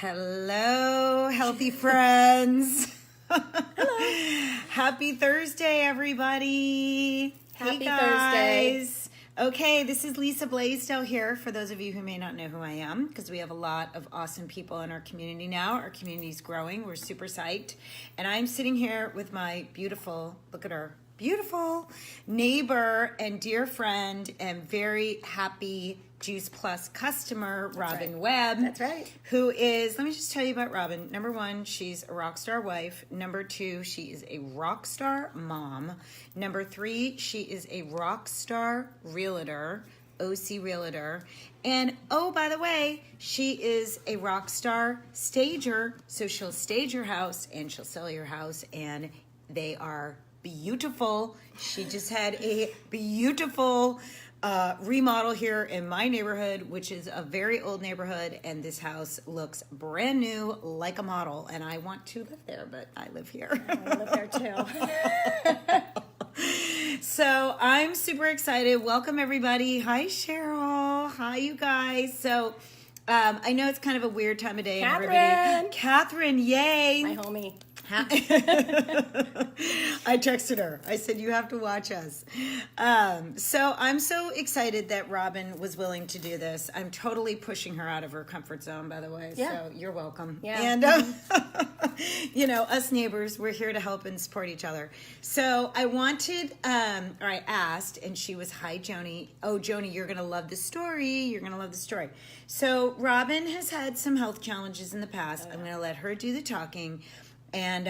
Hello, healthy friends. Hello. Happy Thursday, everybody. Happy Thursday. Okay, this is Lisa Blaisdell here, for those of you who may not know who I am, because we have a lot of awesome people in our community now. Our community's growing. We're super psyched. And I'm sitting here with my beautiful, look at her, beautiful neighbor and dear friend and very happy Juice Plus customer, Robyn Webb. That's right. Who is, let me just tell you about Robyn. Number one, she's a rock star wife. Number two, she is a rock star mom. Number three, she is a rock star realtor, OC realtor. And oh, by the way, she is a rock star stager. So she'll stage your house and she'll sell your house, and they are beautiful. She just had a beautiful remodel here in my neighborhood, which is a very old neighborhood, and this house looks brand new like a model, and I want to live there, but I live here. I live there too. So I'm super excited. Welcome everybody. Hi Cheryl. Hi you guys. So I know it's kind of a weird time of day. Catherine, yay. My homie. I texted her. I said, you have to watch us. So I'm so excited that Robyn was willing to do this. I'm totally pushing her out of her comfort zone, by the way. Yeah. So you're welcome. Yeah. And, you know, us neighbors, we're here to help and support each other. So I wanted, or I asked, and she was, hi, Joni. Oh, Joni, you're going to love the story. You're going to love the story. So Robyn has had some health challenges in the past. I'm going to let her do the talking. And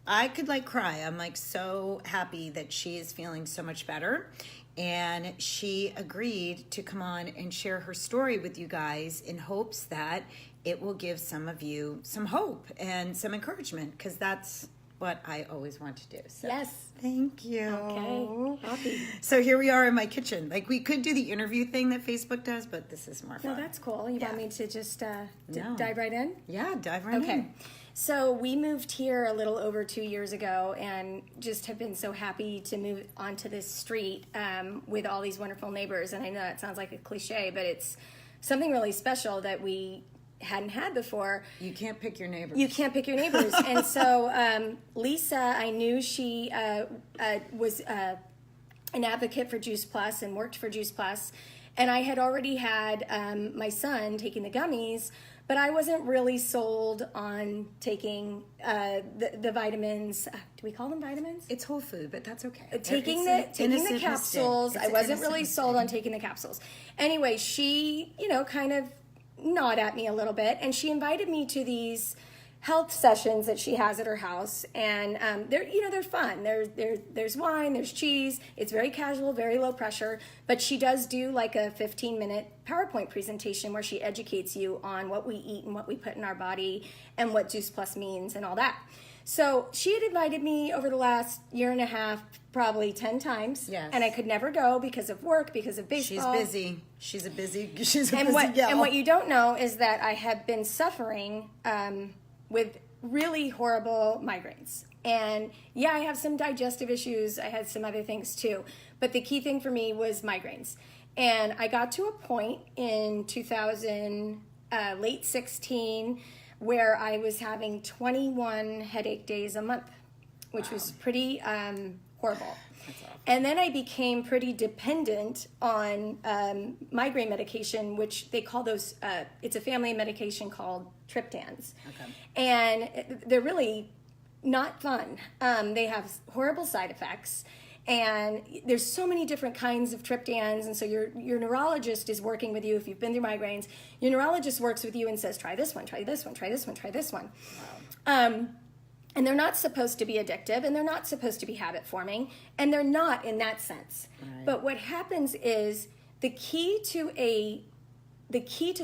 I could like cry. I'm like so happy that she is feeling so much better. And she agreed to come on and share her story with you guys in hopes that it will give some of you some hope and some encouragement, because that's what I always want to do. So, yes. Thank you. Okay. Happy. So here we are in my kitchen. Like, we could do the interview thing that Facebook does, but this is more fun. No, that's cool. You want me to just No. dive right in? Yeah, dive right in. Okay. So we moved here a little over 2 years ago, and just have been so happy to move onto this street with all these wonderful neighbors. And I know that sounds like a cliche, but it's something really special that we hadn't had before. You can't pick your neighbors. You can't pick your neighbors. And so Lisa, I knew she was an advocate for Juice Plus and worked for Juice Plus. And I had already had my son taking the gummies, but I wasn't really sold on taking the vitamins. Do we call them vitamins? It's whole food, but that's okay. Taking the capsules. I wasn't really sold on taking the capsules. Anyway, she, kind of gnawed at me a little bit, and she invited me to these health sessions that she has at her house, and they're fun. There's wine, there's cheese. It's very casual, very low pressure, but she does do like a 15-minute PowerPoint presentation where she educates you on what we eat and what we put in our body and what Juice Plus means and all that. So she had invited me over the last year and a half, probably 10 times. Yes. And I could never go because of work, because of baseball. She's busy. She's a busy gal. And what you don't know is that I have been suffering with really horrible migraines. And yeah, I have some digestive issues. I had some other things too. But the key thing for me was migraines. And I got to a point in late 16, where I was having 21 headache days a month, which was pretty horrible. And then I became pretty dependent on migraine medication, which they call those, it's a family of medication called triptans. Okay. And they're really not fun. They have horrible side effects. And there's so many different kinds of triptans, and so your neurologist is working with you if you've been through migraines. Your neurologist works with you and says, try this one, try this one, try this one, try this one. Wow. And they're not supposed to be addictive, and they're not supposed to be habit forming, and they're not in that sense. Right. But what happens is the key to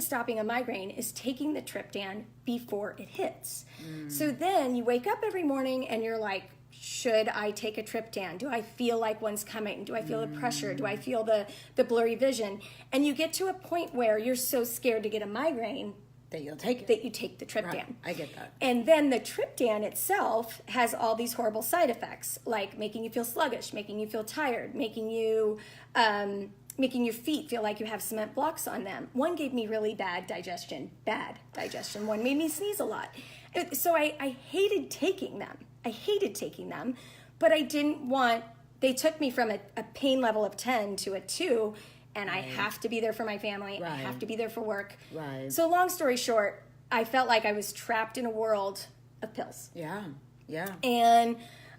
stopping a migraine is taking the triptan before it hits. So then you wake up every morning and you're like, should I take a triptan? Do I feel like one's coming? Do I feel the pressure? Do I feel the blurry vision? And you get to a point where you're so scared to get a migraine that you'll take it. That you take the triptan. Right. I get that. And then the triptan itself has all these horrible side effects, like making you feel sluggish, making you feel tired, making you making your feet feel like you have cement blocks on them. One gave me really bad digestion. One made me sneeze a lot. So I hated taking them. But I didn't want, they took me from a pain level of 10 to a 2, and I have to be there for my family. I have to be there for work. Right. So long story short, I felt like I was trapped in a world of pills. Yeah. And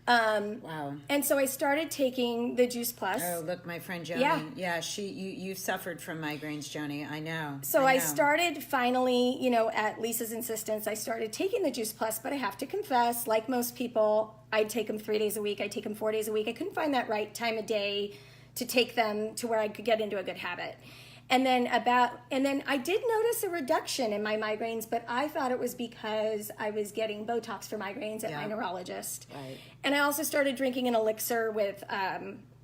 wow. And so I started taking the Juice Plus. Oh, look, my friend Joni. Yeah, you suffered from migraines, Joni. I know. So I started finally, at Lisa's insistence, I started taking the Juice Plus, but I have to confess, like most people, I'd take them 3 days a week. I'd take them 4 days a week. I couldn't find that right time of day to take them to where I could get into a good habit. And then I did notice a reduction in my migraines, but I thought it was because I was getting Botox for migraines at my neurologist. Right. And I also started drinking an elixir with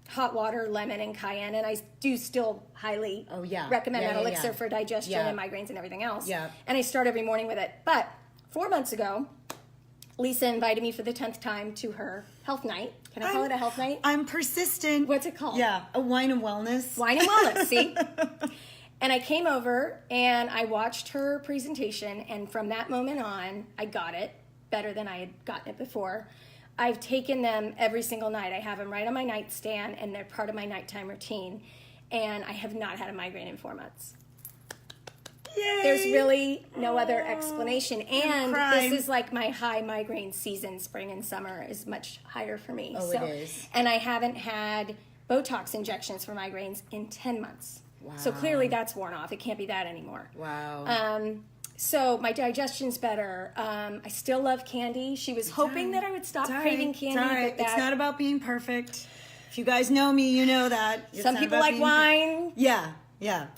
hot water, lemon, and cayenne, and I do still highly recommend that elixir for digestion and migraines and everything else. Yeah. And I start every morning with it. But 4 months ago, Lisa invited me for the 10th time to her health night. Can I call it a health night? I'm persistent. What's it called? Yeah, a wine and wellness. Wine and wellness, see? And I came over and I watched her presentation, and from that moment on, I got it better than I had gotten it before. I've taken them every single night. I have them right on my nightstand, and they're part of my nighttime routine. And I have not had a migraine in 4 months. Yay! There's really no other explanation. And this is like my high migraine season. Spring and summer is much higher for me. Oh, it is. And I haven't had Botox injections for migraines in 10 months. Wow. So clearly that's worn off. It can't be that anymore. Wow. So my digestion's better. I still love candy. She was hoping that I would stop craving candy. It's all right. But It's not about being perfect. If you guys know me, you know that. It's some not people about like being wine. Yeah.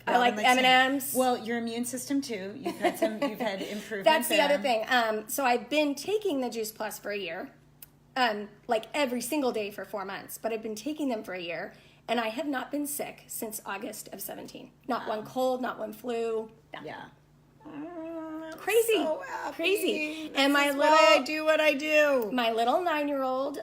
I like M&Ms. Well, your immune system too. You've had improvement. That's the there. other thing. So I've been taking the Juice Plus for a year, like every single day for 4 months. But I've been taking them for a year, and I have not been sick since August of 17. Not one cold, not one flu. Nothing. Yeah. Crazy, So happy. crazy. This And my is little, why I do what I do. my little 9-year-old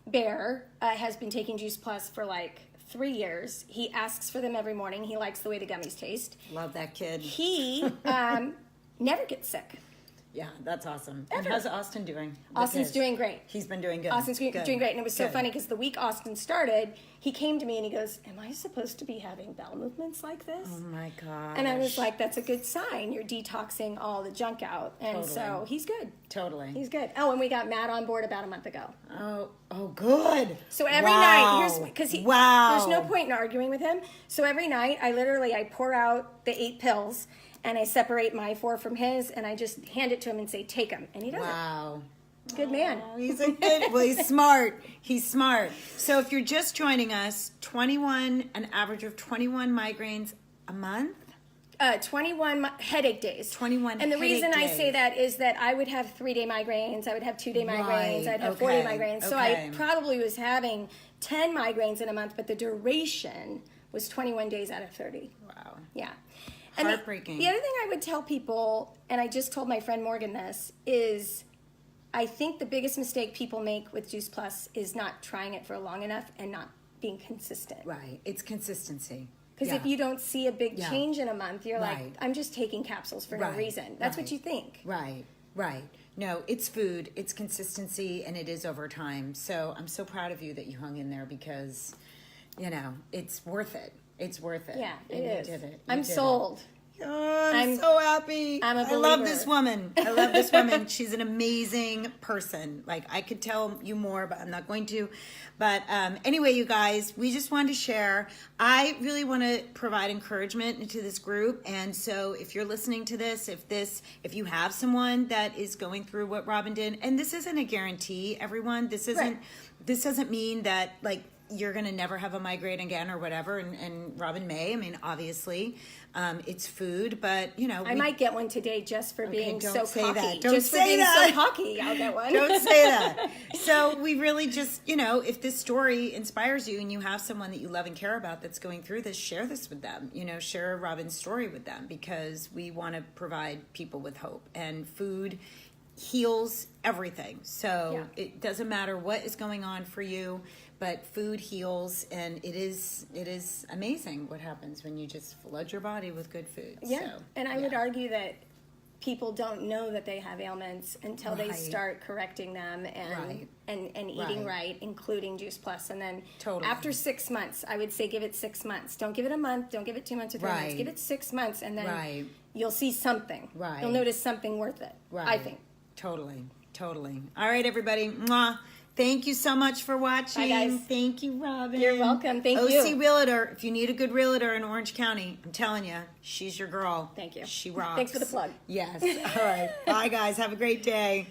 Bear has been taking Juice Plus for like 3 years. He asks for them every morning. He likes the way the gummies taste. Love that kid. He never gets sick. Yeah, that's awesome. And how's Austin doing? Austin's doing great. He's been doing good. Austin's doing great. And it was so Good. funny because the week Austin started, he came to me and he goes, "Am I supposed to be having bowel movements like this?" Oh my God. And I was like, "That's a good sign. You're detoxing all the junk out." And so Totally. he's good. Totally. He's good. Oh, and we got Matt on board about a month ago. Oh, good. So every Wow. night, because Wow. there's no point in arguing with him. So every night, I pour out the 8 pills, and I separate my 4 from his, and I just hand it to him and say, "Take them," and he does Wow. it. Good man. Oh, he's a good. Well, he's smart. He's smart. So if you're just joining us, an average of 21 migraines a month. 21 headache days. 21 And the headache reason I days. say that is that I would have 3-day migraines, I would have 2-day migraines, Right, I'd have okay, 4-day migraines. So I okay. probably was having 10 migraines in a month, but the duration was 21 days out of 30. Wow. Yeah. And Heartbreaking. The other thing I would tell people, and I just told my friend Morgan this, is I think the biggest mistake people make with Juice Plus is not trying it for long enough and not being consistent. Right. It's consistency. Because if you don't see a big Yeah. change in a month, you're Right. like, I'm just taking capsules for no Right. reason. That's Right. what you think. Right. No, it's food, it's consistency, and it is over time. So I'm so proud of you that you hung in there because, it's worth it. It's worth it. Yeah, and it you is. did it. You I'm did it. sold. Oh, I'm so happy. I'm a I love believer. this woman. I love this woman. She's an amazing person. Like, I could tell you more, but I'm not going to. But anyway, you guys, we just wanted to share. I really want to provide encouragement into this group. And so if you're listening to this, if you have someone that is going through what Robyn did, and this isn't a guarantee, everyone. This doesn't mean that, like, you're going to never have a migraine again or whatever. And Robyn may. I mean, obviously, it's food, but, I might get one today just for being don't so say cocky. that. Don't just for say being that. so cocky, I'll get one. Don't say that. So we really just, if this story inspires you and you have someone that you love and care about that's going through this, share this with them. Share Robyn's story with them because we want to provide people with hope. And food heals everything. So it doesn't matter what is going on for you, but food heals, and it is amazing what happens when you just flood your body with good food. Yeah, So, and I would argue that people don't know that they have ailments until they Right. start correcting them Right. and eating right, including Juice Plus. And then Totally. after 6 months, I would say give it 6 months. Don't give it a month. Don't give it 2 months or 3 months. Right. Give it 6 months, and then Right. you'll see something. Right. You'll notice something worth it. Right. I think. Totally. All right, everybody. Mwah. Thank you so much for watching. Bye, guys. Thank you, Robyn. You're welcome. Thank OC you. Realtor. If you need a good realtor in Orange County, I'm telling you, she's your girl. Thank you. She rocks. Thanks for the plug. Yes. All right. Bye, guys. Have a great day.